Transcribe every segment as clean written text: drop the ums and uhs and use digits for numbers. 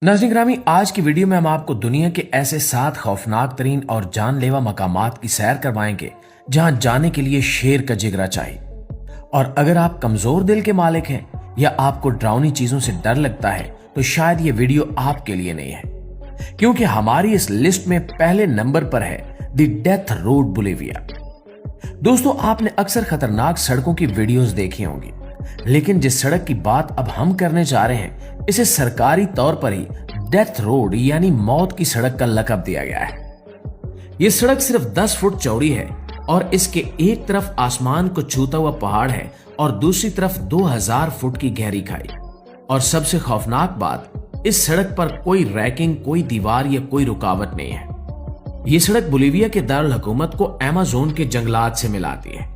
नाज़रीन ग्रामी, आज की वीडियो में हम आपको दुनिया के ऐसे 7 खौफनाक तरीन और जानलेवा मकामात की सैर करवाएंगे जहां जाने के लिए शेर का जिगरा चाहिए। और अगर आप कमजोर दिल के मालिक हैं या आपको डरावनी चीजों से डर लगता है तो शायद ये वीडियो आपके लिए नहीं है, क्योंकि हमारी इस लिस्ट में पहले नंबर पर है द डेथ रोड बोलिविया। दोस्तों, आपने अक्सर खतरनाक सड़कों की वीडियोस देखी होंगी, लेकिन जिस सड़क की बात अब हम करने जा रहे हैं इसे सरकारी तौर पर ही डेथ रोड यानी मौत की सड़क का लक़ब दिया गया है। यह सड़क सिर्फ 10 फुट चौड़ी है और इसके एक तरफ आसमान को छूता हुआ पहाड़ है और दूसरी तरफ 2000 फुट की गहरी खाई। और सबसे खौफनाक बात, इस सड़क पर कोई रैकिंग, कोई दीवार या कोई रुकावट नहीं है। यह सड़क बोलिविया के दारुल हुकूमत को अमेज़न के जंगलात से मिलाती है।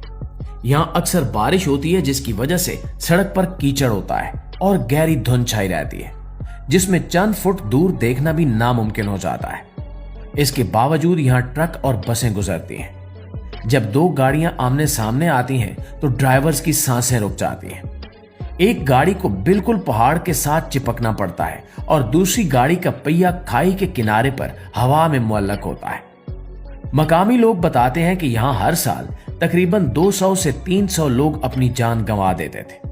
यहाँ अक्सर बारिश होती है जिसकी वजह से सड़क पर कीचड़ होता है और गहरी धुंध छाई रहती है, जिसमें चंद फुट दूर देखना भी नामुमकिन हो जाता है। इसके बावजूद यहाँ ट्रक और बसें गुजरती हैं। जब 2 गाड़ियां आमने सामने आती हैं तो ड्राइवर्स की सांसें रुक जाती हैं। एक गाड़ी को बिल्कुल पहाड़ के साथ चिपकना पड़ता है और दूसरी गाड़ी का पहिया खाई के किनारे पर हवा में मुअल्लक होता है। मकामी लोग बताते हैं कि यहाँ हर साल तकरीबन 200 से 300 लोग अपनी जान गंवा देते थे।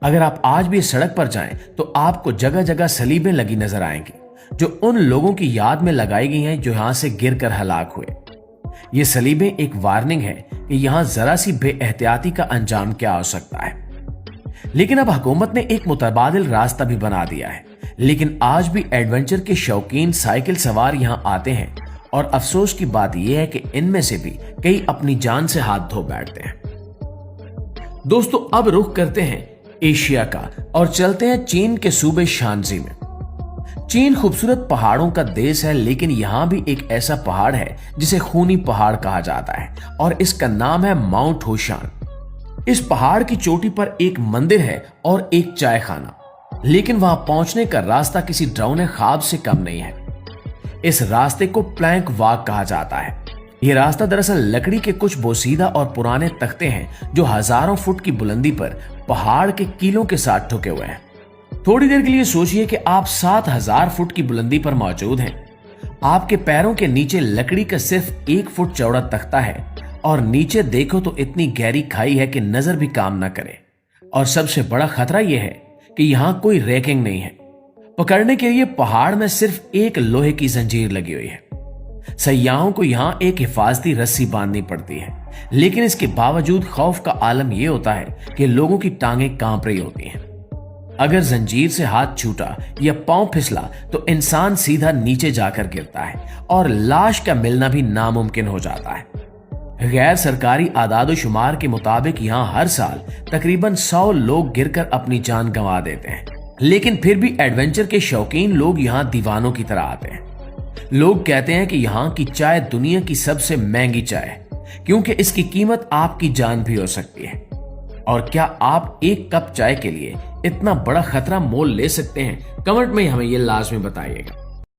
अगर आप आज भी इस सड़क पर जाएं तो आपको जगह जगह सलीबें लगी नजर आएंगी, जो उन लोगों की याद में लगाई गई हैं जो यहां से गिरकर हलाक हुए। ये सलीबें एक वार्निंग है कि यहां जरा सी बेएहतियाती का अंजाम क्या हो सकता है। लेकिन अब हुकूमत ने एक मुतबादिल रास्ता भी बना दिया है, लेकिन आज भी एडवेंचर के शौकीन साइकिल सवार यहां आते हैं और अफसोस की बात यह है कि इनमें से भी कई अपनी जान से हाथ धो बैठते हैं। दोस्तों, अब रुख करते हैं एशिया का और चलते हैं चीन के सूबे शांजी में। चीन खूबसूरत पहाड़ों का देश है, लेकिन यहां भी एक ऐसा पहाड़ है जिसे खूनी पहाड़ कहा जाता है और इसका नाम है माउंट होशान। इस पहाड़ की चोटी पर एक मंदिर है और एक चाय खाना, लेकिन वहां पहुंचने का रास्ता किसी डरावने ख्वाब से कम नहीं है। इस रास्ते को प्लैंक वॉक कहा जाता है। यह रास्ता दरअसल लकड़ी के कुछ बोसीदा और पुराने तख्ते हैं जो हजारों फुट की बुलंदी पर पहाड़ के कीलों के साथ ठुके हुए हैं। थोड़ी देर के लिए सोचिए कि आप 7000 फुट की बुलंदी पर मौजूद हैं। आपके पैरों के नीचे लकड़ी का सिर्फ 1 फुट चौड़ा तख्ता है और नीचे देखो तो इतनी गहरी खाई है कि नजर भी काम न करे। और सबसे बड़ा खतरा यह है कि यहाँ कोई रैकिंग नहीं है। पकड़ने के लिए पहाड़ में सिर्फ एक लोहे की जंजीर लगी हुई है। सयाहों को यहाँ एक हिफाजती रस्सी बांधनी पड़ती है, लेकिन इसके बावजूद खौफ का आलम यह होता है कि लोगों की टांगें कांप रही होती हैं। अगर जंजीर से हाथ छूटा या पांव फिसला तो इंसान सीधा नीचे जाकर गिरता है और लाश का मिलना भी नामुमकिन हो जाता है। गैर सरकारी आदाद-ओ-शुमार के मुताबिक यहाँ हर साल तकरीबन 100 लोग गिरकर अपनी जान गंवा देते हैं, लेकिन फिर भी एडवेंचर के शौकीन लोग यहाँ दीवानों की तरह आते हैं। लोग कहते हैं कि यहाँ की चाय दुनिया की सबसे महंगी चाय है, क्योंकि इसकी कीमत आपकी जान भी हो सकती है। और क्या आप एक कप चाय के लिए इतना बड़ा खतरा मोल ले सकते हैं? कमेंट में हमें यह लाजमी बताइएगा।